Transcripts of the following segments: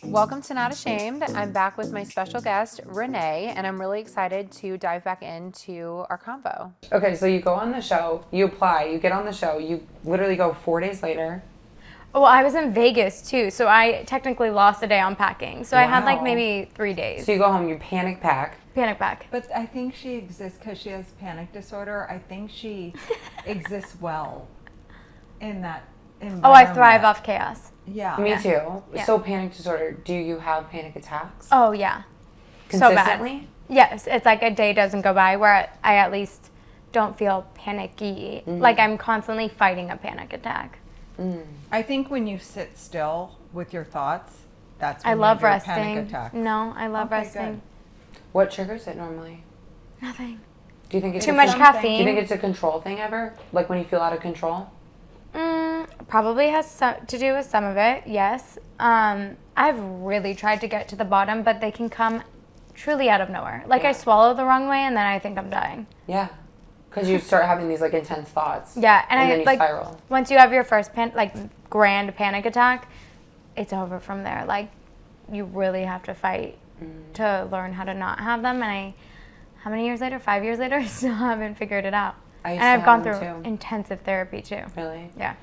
Welcome to Not Ashamed. I'm back with my special guest, Renee, and I'm really excited to dive back into our convo. Okay, so you go on the show, you apply, you get on the show, you literally go 4 days later. Well, I was in Vegas too, so I technically lost a day on packing. So I had like maybe 3 days. So you go home, you panic pack. Panic pack. But I think she exists because she has panic disorder. I think she exists well in that environment. Oh, I thrive off chaos. Yeah. Me too. Yeah. So panic disorder, do you have panic attacks? Oh, yeah. Consistently? So bad. Yes, it's like a day doesn't go by where I at least don't feel panicky. Mm-hmm. Like I'm constantly fighting a panic attack. I think when you sit still with your thoughts, that's when I love you have resting. your panic attack. No, I love Okay, resting. good. What triggers it normally? Nothing. Do you think it's Too much something. caffeine. Do you think it's a control thing ever? Like when you feel out of control? Probably has to do with some of it, yes. I've really tried to get to the bottom, but they can come truly out of nowhere. Like Yeah. I swallow the wrong way and then I think I'm dying. Yeah. Because you start having these like intense thoughts. Yeah, and then you like spiral. once you have your first grand panic attack, it's over from there. Like you really have to fight to learn how to not have them. And how many years later? 5 years later, I still haven't figured it out. And I've gone through intensive therapy too. Really? Yeah.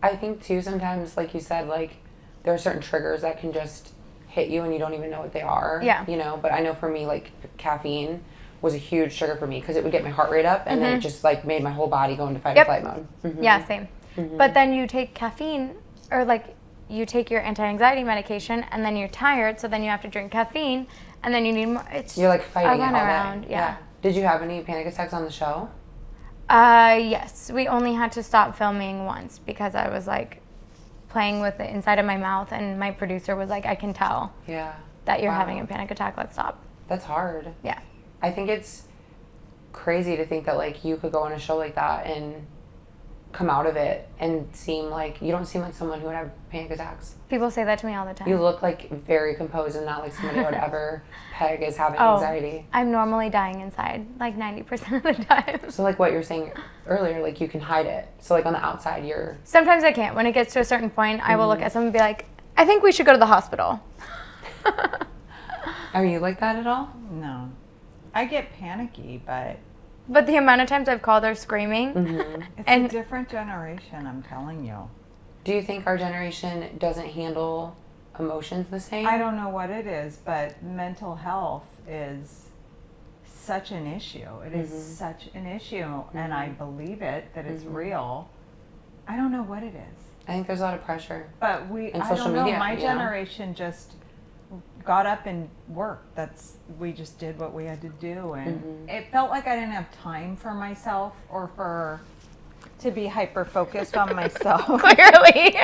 I think too sometimes, like you said, like there are certain triggers that can just hit you and you don't even know what they are. Yeah. You know, but I know for me, like caffeine was a huge trigger for me because it would get my heart rate up and then it just like made my whole body go into fight or flight mode. Mm-hmm. Yeah, same. But then you take caffeine or like you take your anti-anxiety medication and then you're tired, so then you have to drink caffeine and then you need more. You're like fighting it all around, day. yeah. Did you have any panic attacks on the show? Yes. We only had to stop filming once because I was like playing with the inside of my mouth and my producer was like, I can tell that you're having a panic attack. Let's stop. That's hard. Yeah. I think it's crazy to think that like you could go on a show like that and come out of it and you don't seem like someone who would have panic attacks. People say that to me all the time. You look like very composed and not like somebody would ever peg as having anxiety. I'm normally dying inside like 90% of the time. So like what you were saying earlier, like you can hide it. So like on the outside you're... Sometimes I can't. When it gets to a certain point, I will look at someone and be like, I think we should go to the hospital. Are you like that at all? No. I get panicky, but But the amount of times I've called her screaming. it's a different generation, I'm telling you. Do you think our generation doesn't handle emotions the same? I don't know what it is, but mental health is such an issue. It is such an issue, and I believe it, that it's real. I don't know what it is. I think there's a lot of pressure. But And I social don't know, media, my you know? generation just got up and worked. We just did what we had to do, and it felt like I didn't have time for myself or to be hyper focused on myself. Clearly.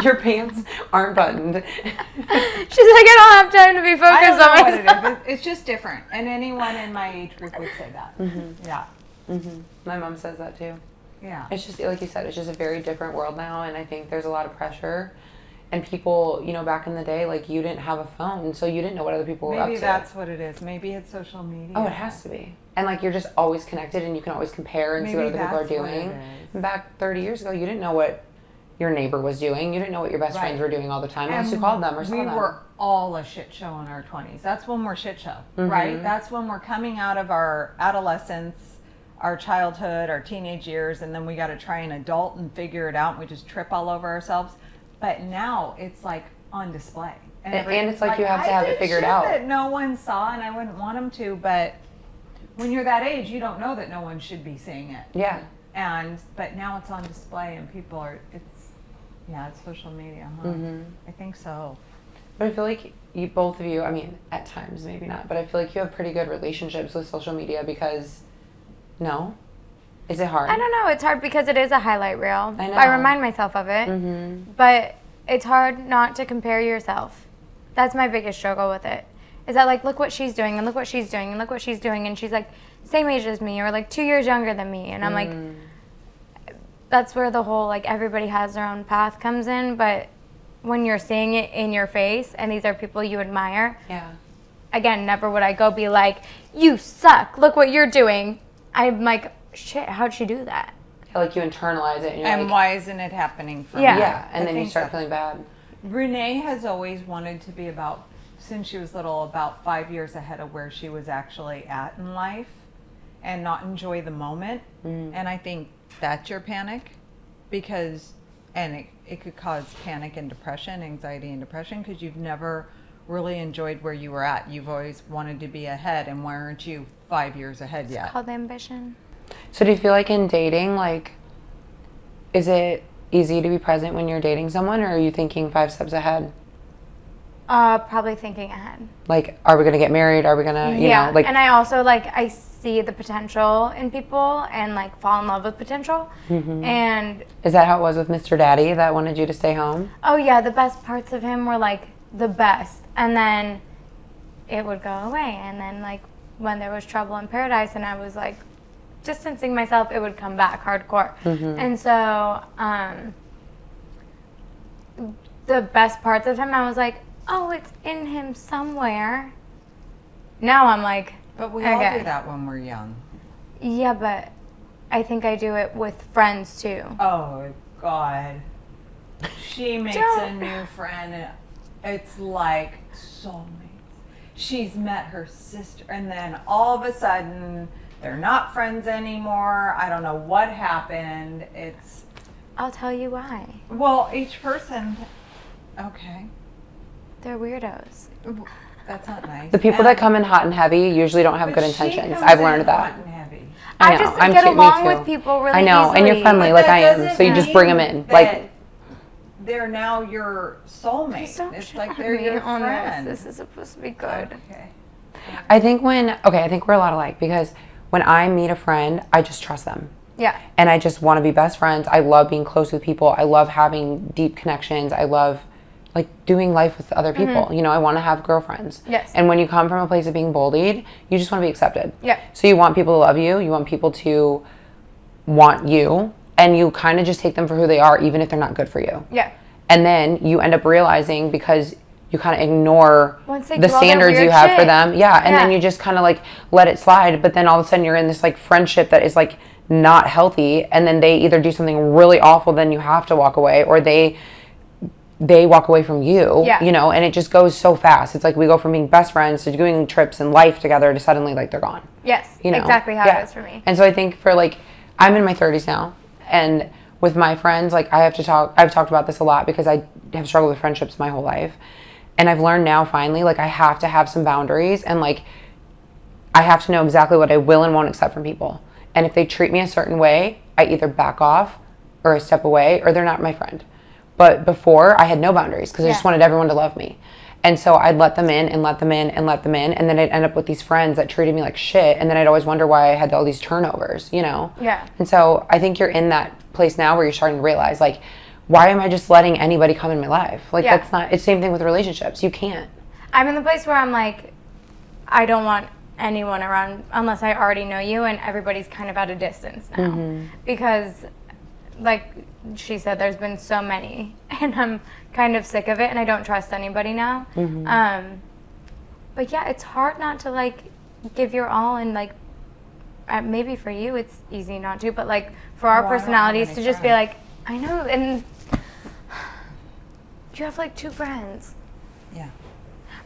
Your pants aren't buttoned. She's like, I don't have time to be focused I don't know on what myself. it is. It's just different, and anyone in my age group would say that. Yeah, My mom says that too. yeah. It's just, like you said, it's just a very different world now, and I think there's a lot of pressure. And people, you know, back in the day, like, you didn't have a phone, so you didn't know what other people were up to. Maybe that's what it is. Maybe it's social media. Oh, it has to be. And, like, you're just always connected, and you can always compare and see what Maybe other people are that's what doing. it is. And back 30 years ago, you didn't know what your neighbor was doing. You didn't know what your best friends were doing all the time unless you called them or saw them. We were all a shit show in our 20s. That's when we're shit show, right? That's when we're coming out of our adolescence, our childhood, our teenage years, and then we got to try an adult and figure it out, and we just trip all over ourselves. But now it's like on display. And it's like you have to have it figured out. That no one saw, and I wouldn't want them to, but when you're that age, you don't know that no one should be seeing it. Yeah. But now it's on display, and people are, it's social media, huh? I think so. But I feel like both of you, I mean, at times maybe not, but I feel like you have pretty good relationships with social media because, no? Is it hard? I don't know. It's hard because it is a highlight reel. I know. I remind myself of it. But it's hard not to compare yourself. That's my biggest struggle with it. Is that like, look what she's doing, and look what she's doing, and look what she's doing, and she's like same age as me or like 2 years younger than me. And I'm like, that's where the whole like everybody has their own path comes in. But when you're seeing it in your face and these are people you admire, again, never would I go be like, you suck, look what you're doing. I'm like, shit, how'd she do that? Yeah, like you internalize it. And, you're And like, why isn't it happening for Yeah. me? yeah, and I then you think start that feeling bad. Renee has always wanted to be since she was little, about 5 years ahead of where she was actually at in life and not enjoy the moment. And I think that's your panic because, and it could cause panic and depression, anxiety and depression, because you've never really enjoyed where you were at. You've always wanted to be ahead, and why aren't you 5 years ahead yet? It's called ambition. So do you feel like in dating, like, is it easy to be present when you're dating someone, or are you thinking 5 steps ahead? Probably thinking ahead. Like, are we going to get married? Are we going to, you know, like. And I also, like, I see the potential in people and, like, fall in love with potential. And, Is that how it was with Mr. Daddy that wanted you to stay home? oh, yeah, the best parts of him were, like, the best. And then it would go away. And then, like, when there was trouble in paradise and I was, like, distancing myself, it would come back hardcore. And so, the best parts of him, I was like, oh, it's in him somewhere. Now I'm like, But we all okay. do that when we're young. Yeah, but I think I do it with friends too. Oh, God. She makes a Don't. new friend, and it's like soulmates. She's met her sister, and then all of a sudden, they're not friends anymore. I don't know what happened. It's, I'll tell you why. well, each person, okay. They're weirdos. That's not nice. The people And- that come in hot and heavy usually don't have but good she intentions. comes I've in learned that. hot and heavy. I I know. just I'm get too- me along too. with people really I know, and you're easily. friendly But like that I am, doesn't so you just bring them mean in. that Like, they're now your soulmate. Don't It's shut like they're me your on friend. This is supposed to be good. Okay. I think I think we're a lot alike because when I meet a friend, I just trust them. Yeah. And I just want to be best friends. I love being close with people. I love having deep connections. I love like doing life with other people. You know, I want to have girlfriends. Yes. And when you come from a place of being bullied, you just want to be accepted. Yeah. So you want people to love you. You want people to want you. And you kind of just take them for who they are, even if they're not good for you. Yeah. And then you end up realizing because you kind of ignore Once they the do all their standards you weird have for shit. them. Yeah. And then Yeah. you just kind of like let it slide. But then all of a sudden you're in this like friendship that is like not healthy. And then they either do something really awful, then you have to walk away, or they walk away from you, Yeah. you know, and it just goes so fast. It's like we go from being best friends to doing trips and life together to suddenly like they're gone. Yes. You know? Exactly how Yeah. it is for me. And so I think for like, I'm in my 30s now, and with my friends, like I've talked about this a lot because I have struggled with friendships my whole life. And I've learned now finally, like I have to have some boundaries, and like I have to know exactly what I will and won't accept from people. And if they treat me a certain way, I either back off or I step away, or they're not my friend. But before I had no boundaries because I just Yeah. wanted everyone to love me. And so I'd let them in and let them in and let them in. And then I'd end up with these friends that treated me like shit. And then I'd always wonder why I had all these turnovers, you know? Yeah. And so I think you're in that place now where you're starting to realize, like, why am I just letting anybody come in my life? Like, Yeah. that's not, it's the same thing with relationships. You can't. I'm in the place where I'm like, I don't want anyone around unless I already know you, and everybody's kind of at a distance now. Because, like she said, there's been so many, and I'm kind of sick of it, and I don't trust anybody now. But yeah, it's hard not to like give your all, and like maybe for you it's easy not to, but like for our Well, I don't have personalities any to just be friends. like, I know, and you have like 2 friends. Yeah.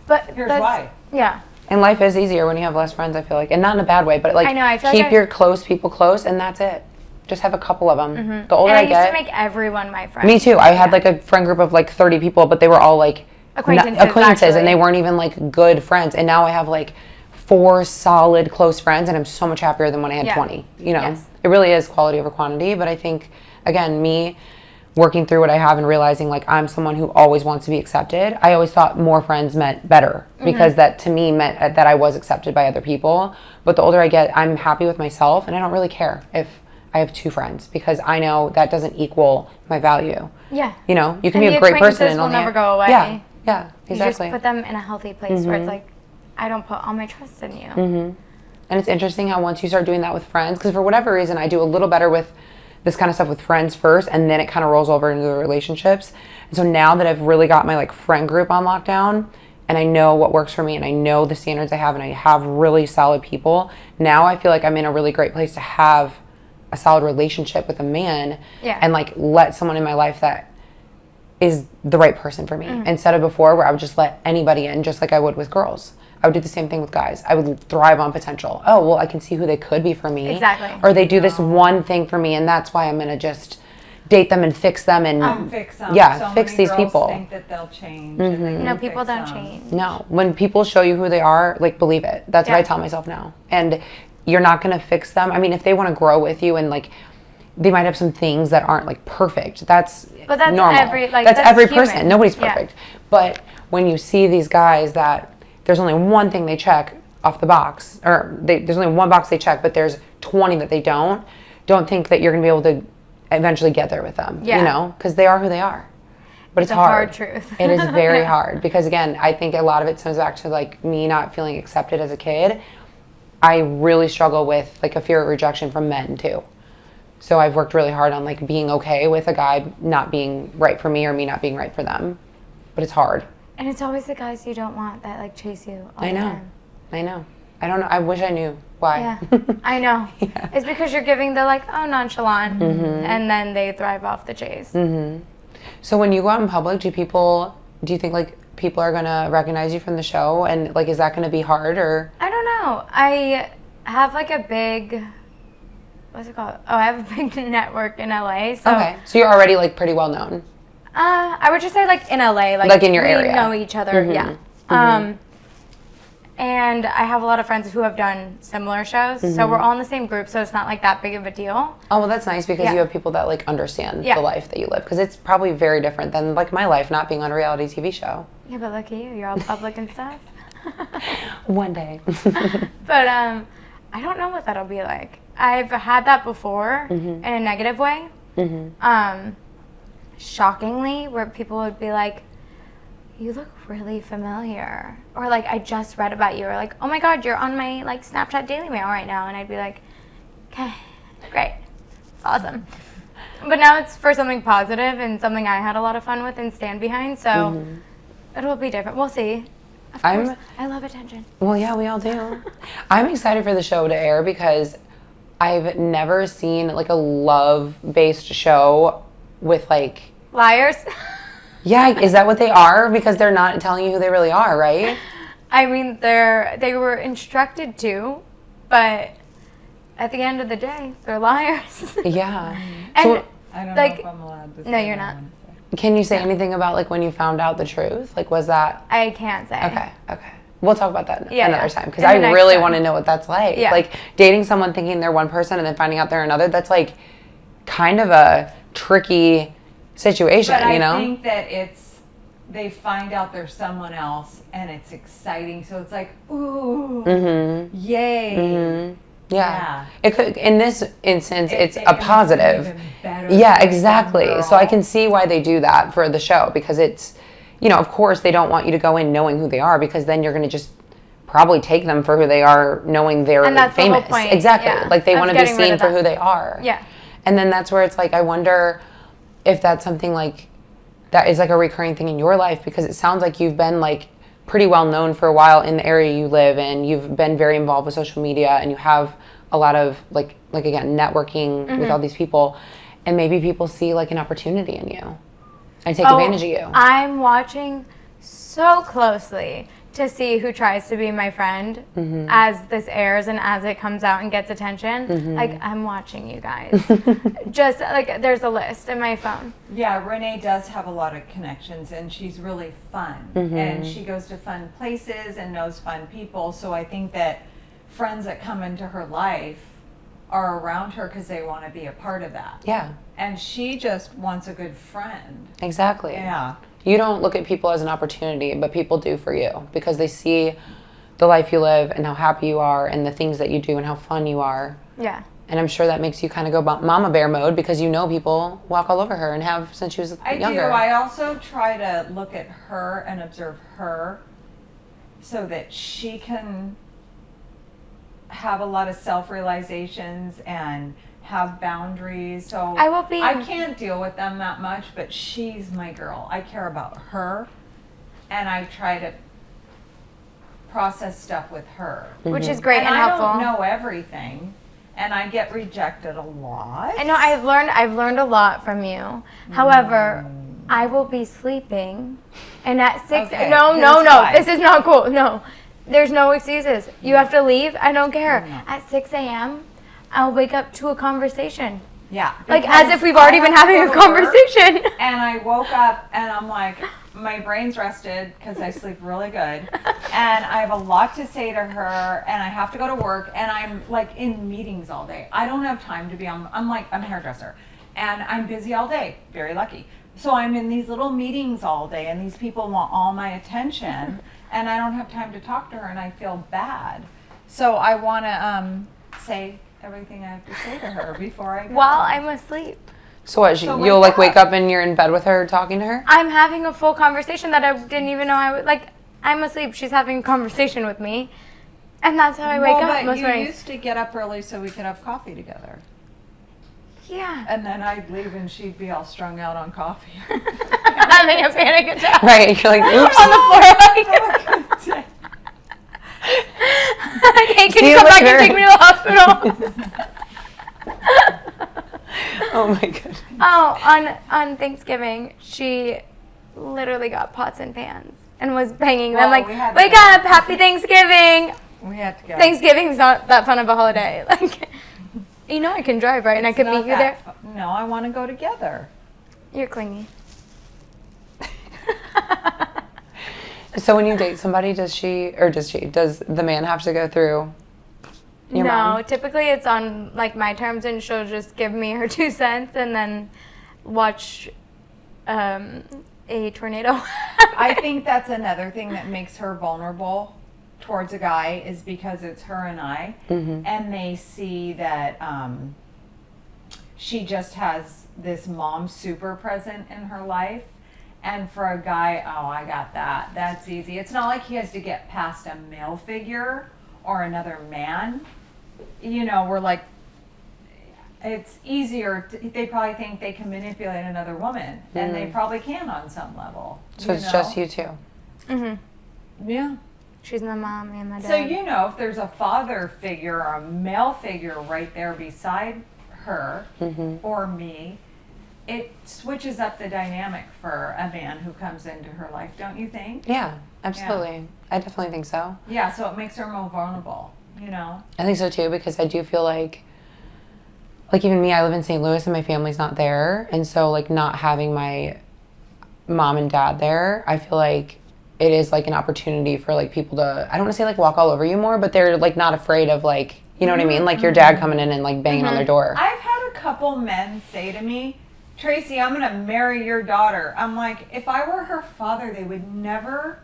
But Here's that's- why. Yeah. And life is easier when you have less friends, I feel like. And not in a bad way, but like, I know, I feel keep like your close people close, and that's it. Just have a couple of them. The older And I I used get. to make everyone my friend. Me too. I had like a friend group of like 30 people, but they were all like Acquaintances, and they actually. weren't even like good friends. And now I have like 4 solid close friends, and I'm so much happier than when I had Yeah. 20. You know, Yes. it really is quality over quantity. But I think, again, me working through what I have and realizing like I'm someone who always wants to be accepted. I always thought more friends meant better because that to me meant that I was accepted by other people. But the older I get, I'm happy with myself, and I don't really care if I have 2 friends because I know that doesn't equal my value. Yeah. You know, you can And be a the great person acquaintances and will only never go away. Yeah, yeah, You exactly. just put them in a healthy place where it's like, I don't put all my trust in you. And it's interesting how once you start doing that with friends, because for whatever reason, I do a little better with this kind of stuff with friends first, and then it kind of rolls over into the relationships. And so now that I've really got my like friend group on lockdown, and I know what works for me, and I know the standards I have, and I have really solid people, now I feel like I'm in a really great place to have a solid relationship with a man and like let someone in my life that is the right person for me, instead of before where I would just let anybody in, just like I would with girls. I would do the same thing with guys. I would thrive on potential. Oh, well, I can see who they could be for me. Exactly. Or they do this one thing for me, and that's why I'm going to just date them and fix them and fix them. Yeah, so fix many these girls people. think that they'll change. And they No, can people fix don't them. change. No, when people show you who they are, like, believe it. That's what I tell myself now. And you're not going to fix them. I mean, if they want to grow with you and like they might have some things that aren't like perfect. That's normal. That's every human. person. Nobody's perfect. But when you see these guys that there's only one thing they check off the box, or there's only one box they check, but there's 20 that they don't think that you're going to be able to eventually get there with them, you know, because they are who they are. But it's hard. It's a hard truth. It is very hard because, again, I think a lot of it comes back to like me not feeling accepted as a kid. I really struggle with like a fear of rejection from men too. So I've worked really hard on like being okay with a guy not being right for me or me not being right for them. But it's hard. And it's always the guys you don't want that like chase you all the time. I know. I don't know. I wish I knew why. Yeah, I know. It's because you're giving the like, oh, nonchalant, and then they thrive off the chase. So when you go out in public, do you think like people are gonna recognize you from the show, and like is that gonna be hard or? I don't know. I have like a big, what's it called? Oh, I have a big network in LA. So Okay, so you're already like pretty well known. I would just say like in LA, Like in your area. We know each other. Yeah. And I have a lot of friends who have done similar shows, so we're all in the same group, so it's not like that big of a deal. Oh, well, that's nice because you have people that like understand the life that you live, because it's probably very different than like my life not being on a reality TV show. Yeah, but look at you, you're all public and stuff. One day. But I don't know what that'll be like. I've had that before in a negative way. Shockingly, where people would be like, you look really familiar, or like I just read about you, or like, oh my god, you're on my like Snapchat Daily Mail right now, and I'd be like, okay, great, it's awesome. But now it's for something positive and something I had a lot of fun with and stand behind, so it'll be different. We'll see. Of course, I love attention. Well, yeah, we all do. I'm excited for the show to air because I've never seen like a love-based show with like Liars. Yeah, is that what they are? Because they're not telling you who they really are, right? I mean, they were instructed to, but at the end of the day, they're liars. Yeah. And So, I don't like, know if I'm allowed to say no, you're what I not. wanna say. can you say anything about like when you found out the truth? Like, was that I can't say. okay? We'll talk about that Yeah, another yeah. time because In the I next really time. want to know what that's like. Yeah. Like dating someone thinking they're one person and then finding out they're another. That's like kind of a tricky situation, But you know? I think that they find out there's someone else and it's exciting. So it's like, ooh, yay. Yeah. It could, in this instance, it's It a can be positive. even better Yeah, for exactly. some So I girl. can see why they do that for the show because it's, you know, of course they don't want you to go in knowing who they are because then you're going to just probably take them for who they are knowing they're And that's the whole famous. point, Exactly. yeah, Like they of want to be getting rid seen of for that. who they are. Yeah. And then that's where it's like, I wonder if that's something like, that is like a recurring thing in your life because it sounds like you've been like pretty well known for a while in the area you live in. You've been very involved with social media and you have a lot of like again, networking with all these people, and maybe people see like an opportunity in you and take advantage of you. I'm watching so closely to see who tries to be my friend as this airs and as it comes out and gets attention. Like, I'm watching you guys. Just like there's a list in my phone. Yeah, Renee does have a lot of connections and she's really fun. And she goes to fun places and knows fun people. So I think that friends that come into her life are around her because they want to be a part of that. Yeah, And she just wants a good friend. exactly. Yeah. You don't look at people as an opportunity, but people do for you because they see the life you live and how happy you are and the things that you do and how fun you are. Yeah. And I'm sure that makes you kind of go mama bear mode because you know people walk all over her and have since she was I younger. do. I also try to look at her and observe her so that she can have a lot of self-realizations and have boundaries. So I can't deal with them that much, but she's my girl. I care about her and I try to process stuff with her. Which is great and I helpful. don't know everything, and I get rejected a lot. I know I've learned a lot from you. However, I will be sleeping, and at 6. Okay, No, here's why. this is not cool. No, there's no excuses. You have to leave. I don't care. At 6 a.m., I'll wake up to a conversation. Yeah. Like as if we've already been having a conversation. And I woke up and I'm like, my brain's rested because I sleep really good. And I have a lot to say to her and I have to go to work and I'm like in meetings all day. I don't have time to be I'm a hairdresser and I'm busy all day. Very lucky. So I'm in these little meetings all day and these people want all my attention and I don't have time to talk to her and I feel bad. So I want to say everything I have to say to her before I go. While I'm asleep. So what? You'll like wake up and you're in bed with her talking to her? I'm having a full conversation that I didn't even know I would like. I'm asleep. She's having a conversation with me, and that's how I wake up But most you mornings. used to get up early so we could have coffee together. Yeah. And then I'd leave and she'd be all strung out on coffee. Having a panic attack. Right. You're like, oops. On the floor. Like, hey, can you come back and take me to the hospital? Oh my goodness. Oh, on Thanksgiving, she literally got pots and pans and was banging them like, we had to wake go. up, happy Thanksgiving. We had to go. Thanksgiving's not that fun of a holiday. Like, you know I can drive, right? And I could Not meet you there. that No, I want to go together. You're clingy. So when you date somebody, does the man have to go through your No, mom? typically it's on like my terms, and she'll just give me her 2 cents and then watch a tornado. I think that's another thing that makes her vulnerable towards a guy is because it's her and I, and they see that she just has this mom super present in her life. And for a guy, oh, I got that. That's easy. It's not like he has to get past a male figure or another man. You know, we're like, it's easier. They probably think they can manipulate another woman, and they probably can on some level. So it's just you two. Yeah. She's my mom and my dad. So, you know, if there's a father figure or a male figure right there beside her or me, it switches up the dynamic for a man who comes into her life, don't you think? Yeah, absolutely. I definitely think so. Yeah, so it makes her more vulnerable, you know? I think so too, because I do feel like even me, I live in St. Louis and my family's not there. And so like not having my mom and dad there, I feel like it is like an opportunity for like people to, I don't want to say like walk all over you more, but they're like not afraid of like, you know what I mean? Like your dad coming in and like banging on their door. I've had a couple men say to me, Tracy, I'm going to marry your daughter. I'm like, if I were her father, they would never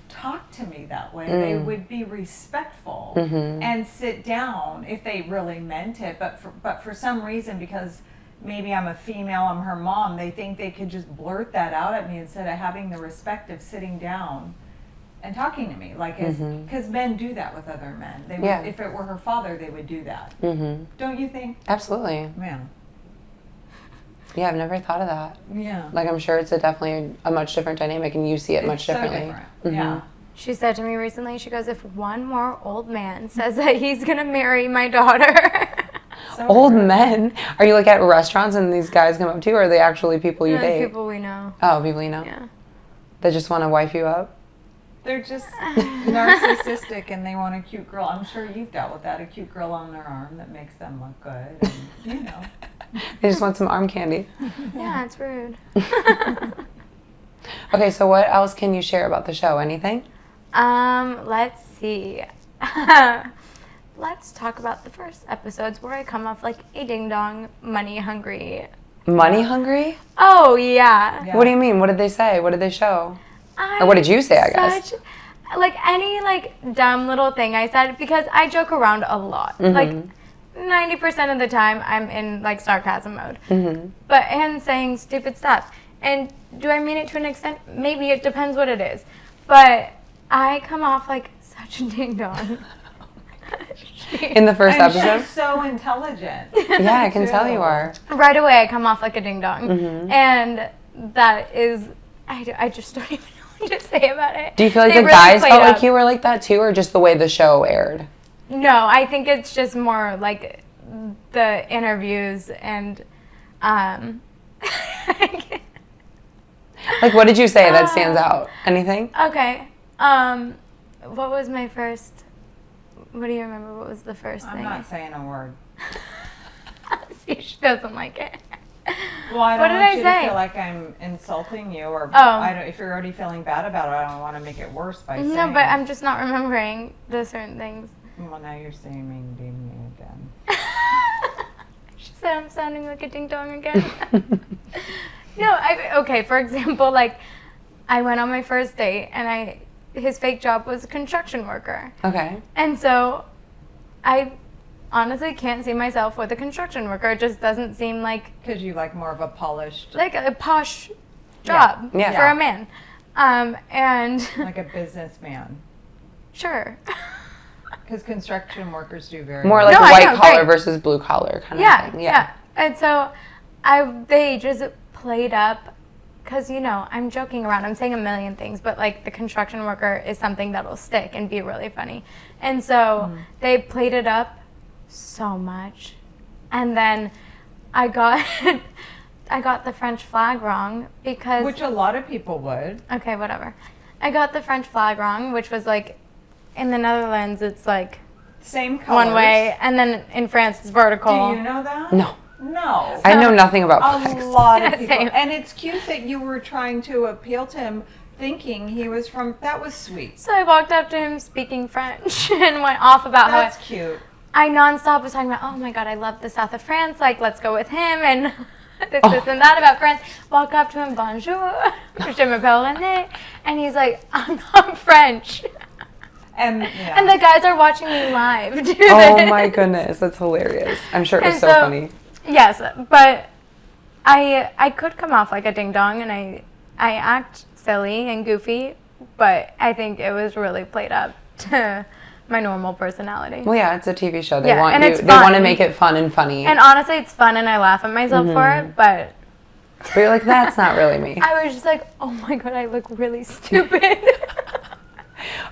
talk to me that way. They would be respectful and sit down if they really meant it. But for some reason, because maybe I'm a female, I'm her mom, they think they could just blurt that out at me instead of having the respect of sitting down and talking to me. Like, because men do that with other men. They would, if it were her father, they would do that. Don't you think? Absolutely. Yeah. Yeah, I've never thought of that. Yeah. Like, I'm sure it's definitely a much different dynamic, and you see it much so differently. different. Yeah. She said to me recently, she goes, if one more old man says that he's going to marry my daughter. So Old rude. men? Are you like at restaurants and these guys come up to you, or are they actually people you date? People we know. Oh, people you know? Yeah. They just want to wife you up? They're just narcissistic and they want a cute girl. I'm sure you've dealt with that, a cute girl on their arm that makes them look good. And, you know. They just want some arm candy. Yeah, it's rude. Okay, so what else can you share about the show? Anything? Let's see. Let's talk about the first episodes where I come off like a ding-dong, money-hungry. Money hungry? Oh, yeah. Yeah. What do you mean? What did they say? What did they show? Or what did you say, I guess? Like any like dumb little thing I said, because I joke around a lot. Like 90% of the time I'm in like sarcasm mode. And saying stupid stuff. And do I mean it to an extent? Maybe, it depends what it is. But I come off like such a ding dong. In the first And episode? she's so intelligent. Yeah, I can tell you are. Right away I come off like a ding dong. And that is, I just don't even know to say about it. Do you feel like They the really guys played felt up. like you were like that too, or just the way the show aired? No, I think it's just more like the interviews and Like, what did you say that stands out? Anything? okay. What was my first? What do you remember? What was the first thing? I'm not saying a word. See, she doesn't like it. Well, I What don't did want I you say? to feel like I'm insulting you, or Oh. if you're already feeling bad about it, I don't want to make it worse by saying. No, but I'm just not remembering the certain things. Well, now you're saying me again. She said I'm sounding like a ding dong again. No, okay. For example, like I went on my first date, and his fake job was a construction worker, Okay. and so I honestly can't see myself with a construction worker. It just doesn't seem like Because you like more of a polished, a posh job Yeah. for a man. And like a businessman. sure. Because construction workers do very More well. like No, I white know, collar right. versus blue collar kind Yeah, of thing. yeah. And so they just played up, because, I'm joking around. I'm saying a million things, but like the construction worker is something that'll stick and be really funny. And so they played it up so much. And then I got I got the French flag wrong because Which a lot of people would. okay, whatever. I got the French flag wrong, which was like in the Netherlands it's like Same colors. one way, and then in France it's vertical. Do you know that? No. No. I know nothing about flags. A lot of Yeah, people. same. And it's cute that you were trying to appeal to him thinking he was from, that was sweet. So I walked up to him speaking French and went off about That's how cute. I nonstop was talking about, oh my God, I love the south of France. Like, let's go with him, and this Oh. and that about France. Walk up to him, bonjour, je m'appelle Renee, and he's like, I'm not French. And yeah. And the guys are watching me live do Oh this. my goodness, that's hilarious. I'm sure it was And so funny. Yes, but I could come off like a ding dong, and I act silly and goofy, but I think it was really played up to my normal personality. Well, yeah, it's a TV show. They Yeah, want and you. it's They want to fun. make it fun and funny. And honestly, it's fun, and I laugh at myself for it, but But you're like, that's not really me. I was just like, oh my God, I look really stupid.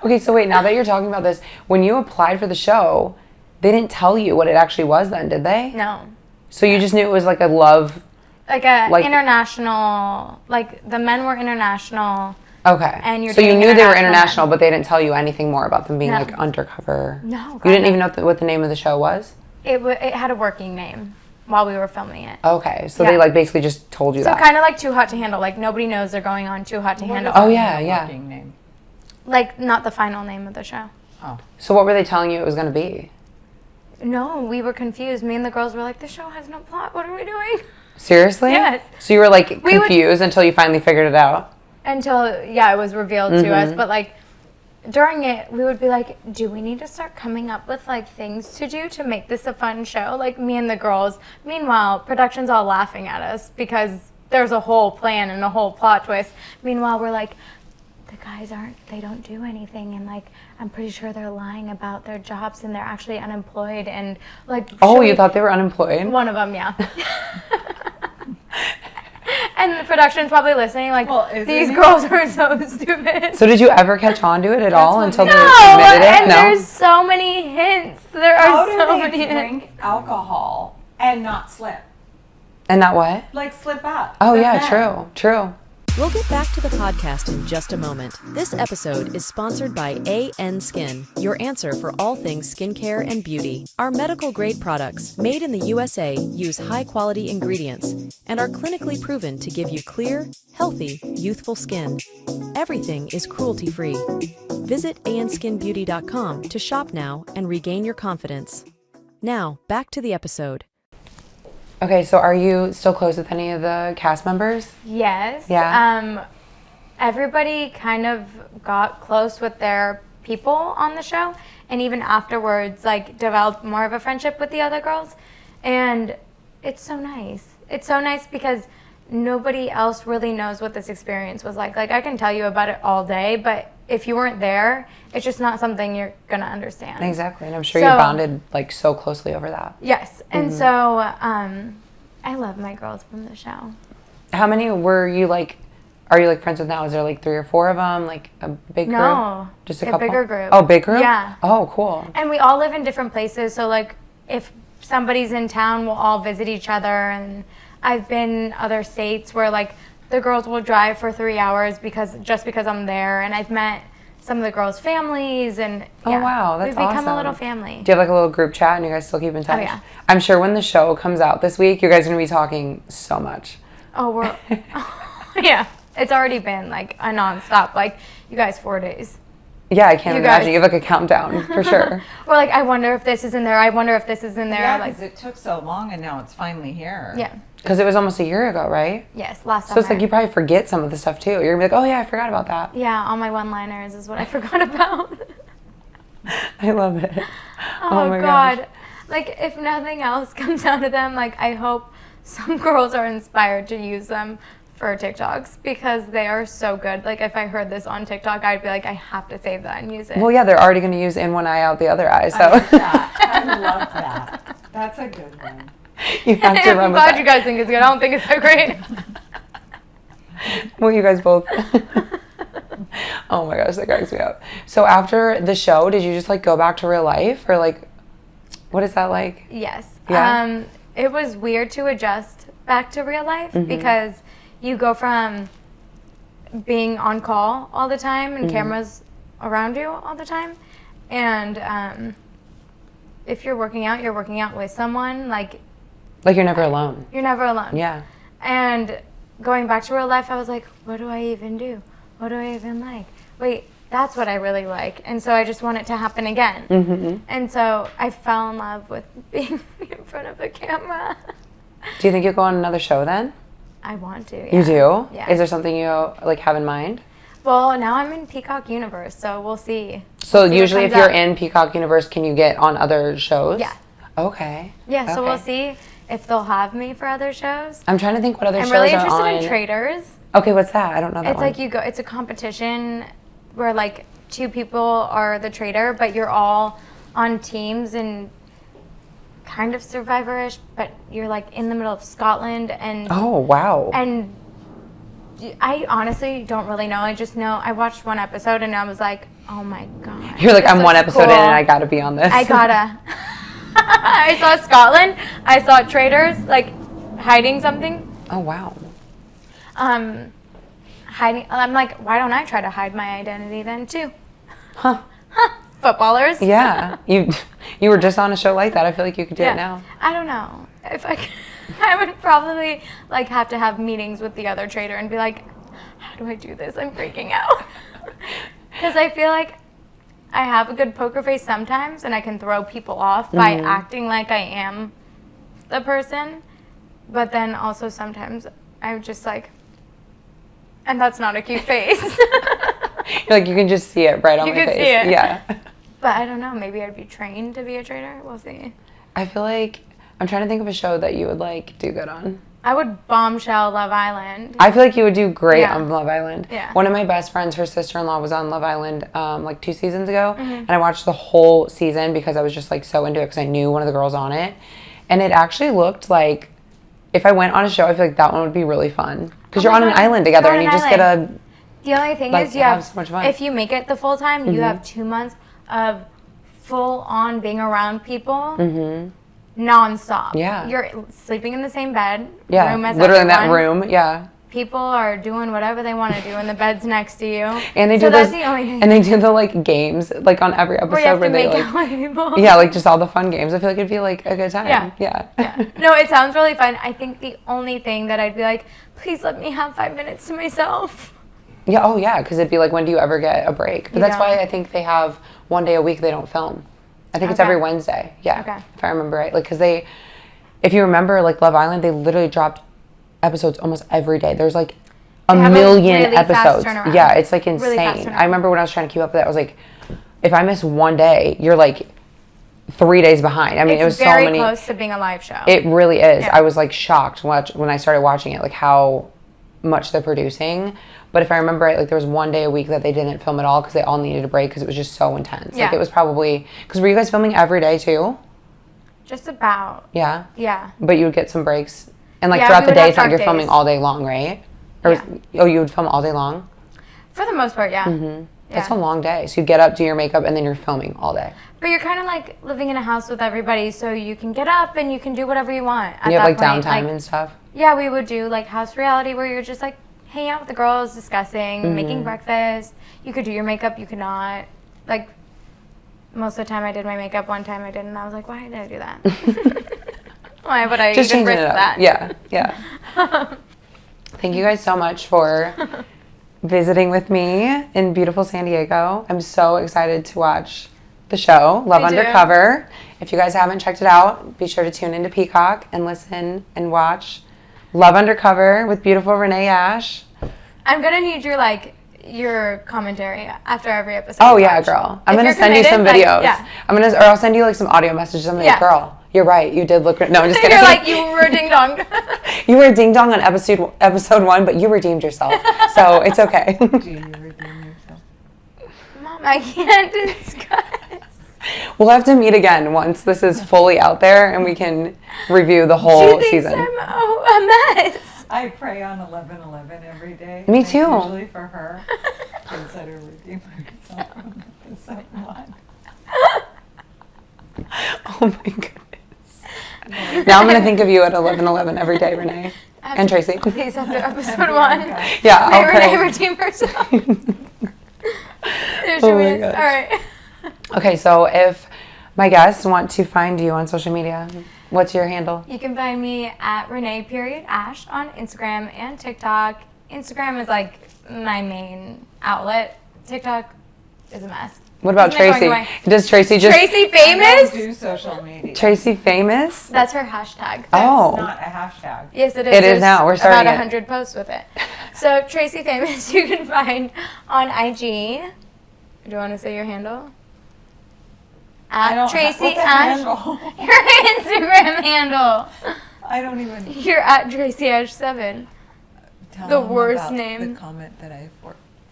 Okay, so wait, now that you're talking about this, when you applied for the show, they didn't tell you what it actually was then, did they? No. So you just knew it was like a love. Like a Like- international, like the men were international. Okay. And you're so you dating knew they were international international, men. but they didn't tell you anything more about them being No. like undercover. No, You God, didn't no. even know what the name of the show was? It had a working name while we were filming it. Okay, so Yeah. they like basically just told you So that. kind of like Too Hot to Handle. Like nobody knows they're going on Too Hot to What Handle. is Oh, the yeah, yeah. working name? Like not the final name of the show. Oh. So what were they telling you it was going to be? No, we were confused. Me and the girls were like, the show has no plot. What are we doing? Seriously? Yes. So you were like We would- confused until you finally figured it out? Until, yeah, it was revealed to us. But like during it, we would be like, do we need to start coming up with like things to do to make this a fun show? Like me and the girls. Meanwhile, production's all laughing at us because there's a whole plan and a whole plot twist. Meanwhile, we're like, the guys they don't do anything, and like I'm pretty sure they're lying about their jobs and they're actually unemployed, and like Oh, should you we- thought they were unemployed? one of them, yeah. And the production's probably listening like, Well, isn't these it? girls are so stupid. So did you ever catch on to it at all what until we- they No, admitted it? and there's so many hints. There How are do so they many drink hints. alcohol and not slip? And that what? Like slip up. Oh, The yeah, men. true. We'll get back to the podcast in just a moment. This episode is sponsored by AN Skin, your answer for all things skincare and beauty. Our medical grade products, made in the USA, use high quality ingredients and are clinically proven to give you clear, healthy, youthful skin. Everything is cruelty free. Visit anskinbeauty.com to shop now and regain your confidence. Now, back to the episode. Okay, so are you still close with any of the cast members? Yes. Yeah. Everybody kind of got close with their people on the show, and even afterwards, like developed more of a friendship with the other girls, and it's so nice. It's so nice because nobody else really knows what this experience was like. Like I can tell you about it all day, but if you weren't there, it's just not something you're gonna understand. Exactly, and I'm sure you So- bonded like so closely over that. Yes, and so I love my girls from the show. How many were you like are you like friends with now? Is there like 3 or 4 of them? Like a big group? No. Just a A couple? bigger group. Oh, big group? Yeah. Oh, cool. And we all live in different places, so like if somebody's in town, we'll all visit each other. And I've been other states where like the girls will drive for 3 hours because I'm there, and I've met some of the girls' families, and Oh, wow, that's we've become awesome. a little family. Do you have like a little group chat and you guys still keep in touch? yeah. I'm sure when the show comes out this week, you guys are going to be talking so much. Oh, we're yeah. It's already been like a nonstop. Like you guys, 4 days. Yeah, I can't You imagine. guys- You have like a countdown for sure. We're like, I wonder if this is in there. I wonder if this is in there. Yeah, like, because it took so long and now it's finally here. yeah. Because it was almost a year ago, right? Yes, last So summer. it's like you probably forget some of the stuff too. You're going to be like, oh yeah, I forgot about that. Yeah, all my one-liners is what I forgot about. I love it. Oh, my God. gosh. Like, if nothing else comes out of them, like, I hope some girls are inspired to use them for TikToks because they are so good. Like, if I heard this on TikTok, I'd be like, I have to save that and use it. Well, yeah, they're already going to use in one eye, out the other eye. So I love that. That's a good one. you have to I'm run with glad that. you guys think it's good. I don't think it's so great. Well, you guys both. Oh my gosh, that cracks me up. So after the show, did you just like go back to real life, or like, what is that like? Yes. Yeah? It was weird to adjust back to real life because you go from being on call all the time and cameras around you all the time. And if you're working out with someone, like Like you're never alone. you're never alone. Yeah. And going back to real life, I was like, what do I even do? What do I even like? Wait, that's what I really like. And so I just want it to happen again. Mm-hmm. And so I fell in love with being in front of a camera. Do you think you'll go on another show then? I want to. Yeah. You do? Yeah. Is there something you like have in mind? Well, now I'm in Peacock Universe, so we'll see. So We'll see what usually if comes you're up. in Peacock Universe, can you get on other shows? Yeah. Okay. Yeah, so we'll Okay. see if they'll have me for other shows. I'm trying to think what other I'm shows really are interested on. in Traders. Okay, what's that? I don't know that It's one. like it's a competition where like 2 people are the trader, but you're all on teams and kind of Survivor-ish, but you're like in the middle of Scotland and Oh, wow. and I honestly don't really know. I just know I watched one episode and I was like, oh my God. You're like, this I'm one looks episode in cool. and I gotta be on this. I gotta. I saw Scotland. I saw traders like hiding something. Oh, wow. Hiding. I'm like, why don't I try to hide my identity then too? Huh. Footballers. Yeah. You were just on a show like that. I feel like you could do Yeah. it now. I don't know if I could. I would probably like have to have meetings with the other trader and be like, how do I do this? I'm freaking out. Because I feel like I have a good poker face sometimes and I can throw people off by acting like I am the person. But then also sometimes I'm just like, and that's not a cute face. You're like, you can just see it right on You my can face. see it. Yeah. But I don't know, maybe I'd be trained to be a trader. We'll see. I feel like I'm trying to think of a show that you would like do good on. I would bombshell Love Island. I feel like you would do great Yeah. on Love Island. Yeah. One of my best friends, her sister-in-law was on Love Island like 2 seasons ago. Mm-hmm. And I watched the whole season because I was just like so into it because I knew one of the girls on it. And it actually looked like if I went on a show, I feel like that one would be really fun. Because Oh you're my on an God. island together You're and on you an just get a... The only thing like, is you have have, so much fun. if you make it the full time, you have 2 months of full on being around people nonstop. Yeah. You're sleeping in the same bed, Yeah, room as literally in that everyone. room. Yeah. People are doing whatever they want to do in the beds next to you. And they so do that's those, the only thing. and they do the like games like on every episode where you have to they make like out with people. yeah, like just all the fun games. I feel like it'd be like a good time. Yeah. Yeah. No, it sounds really fun. I think the only thing that I'd be like, please let me have 5 minutes to myself. Yeah, oh yeah, because it'd be like, when do you ever get a break? But You that's don't. why I think they have one day a week they don't film. I think it's Okay. every Wednesday. Yeah, Okay. if I remember right. Like, because if you remember, like Love Island, they literally dropped episodes almost every day. There's like a They have a million really fast episodes. turnaround. Yeah, it's like Really fast insane. turnaround. I remember when I was trying to keep up with that, I was like, if I miss one day, you're like 3 days behind. I mean, It's it was very so many. close to being a live show. It really is. Yeah. I was like shocked when I started watching it, like how much they're producing. But if I remember right, like there was one day a week that they didn't film at all because they all needed a break because it was just so intense. Like Yeah. it was probably, because were you guys filming every day too? Just about. Yeah. Yeah. But you would get some breaks. And like Yeah, throughout we the would day, have it's not like dark you're filming days. all day long, right? Or Yeah. oh, you would film all day long? For the most part, yeah. Mm-hmm. That's a Yeah. long day. So you get up, do your makeup, and then you're filming all day. But you're kind of like living in a house with everybody, so you can get up and you can do whatever you want. At You have like that point. downtime and stuff. Yeah, we would do like house reality where you're just like hanging out with the girls, discussing, Mm-hmm. making breakfast. You could do your makeup, you could not. Like most of the time I did my makeup, one time I didn't, and I was like, why did I do that? Why would I Just even changing risk it up. that? Yeah. Thank you guys so much for visiting with me in beautiful San Diego. I'm so excited to watch the show, Love Me too. Undercover. If you guys haven't checked it out, be sure to tune into Peacock and listen and watch Love Undercover with beautiful Renee Ash. I'm gonna need your commentary after every episode. Oh we yeah, watch. girl. I'm If gonna you're send you some committed, videos. yeah. Or I'll send you like some audio messages. I'm like, Yeah. girl, you're right. You did look. No, I'm just kidding. You're like, you were ding dong. You were ding dong on episode 1, but you redeemed yourself, so it's okay. Do you redeem yourself? Mom, I can't discuss. We'll have to meet again once this is fully out there and we can review the whole She thinks season. I'm a mess. I pray on 11:11 every day. Me It's too. Usually for her. Consider redeem herself from episode 1. Oh my goodness. Now I'm going to think of you at 11:11 every day, Renee. And Tracy. Please, after episode 1. Yeah, May I'll Renee pray. redeem herself. There she Oh my is. gosh. All right. Okay, so if my guests want to find you on social media, what's your handle? You can find me at Renee.Ash on Instagram and TikTok. Instagram is like my main outlet. TikTok is a mess. What about Isn't it going Tracy? away? Does Tracy just... Tracy I don't Famous? do social media. Tracy Famous? That's her hashtag. Oh. It's not a hashtag. Yes, it is. It is There's now. We're about starting it. 100 posts with it. So Tracy Famous, you can find on IG. Do you want to say your handle? I At don't Tracy what's a Ash. handle? Your Instagram handle. I don't even You're at Tracy Ash 7. tell The them worst about name. the comment that I have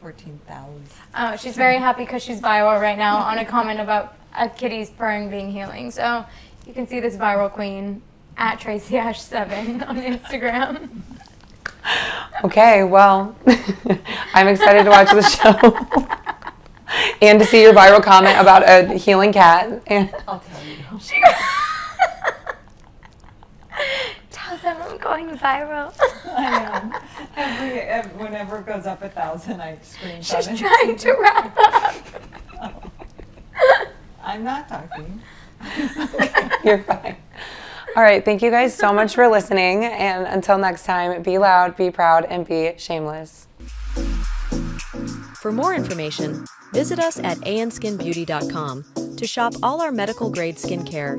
14,000. Oh, she's very happy because she's viral right now on a comment about a kitty's purring being healing. So you can see this viral queen at Tracy Ash 7 on Instagram. Okay, well, I'm excited to watch the show. And to see your viral comment about a healing cat. And I'll tell you. Tell them I'm going viral. I am. Whenever it goes up 1,000, I screenshot She's it. trying to wrap up. I'm not talking. you're fine. All right, thank you guys so much for listening. And until next time, be loud, be proud, and be shameless. For more information, visit us at anskinbeauty.com to shop all our medical grade skincare.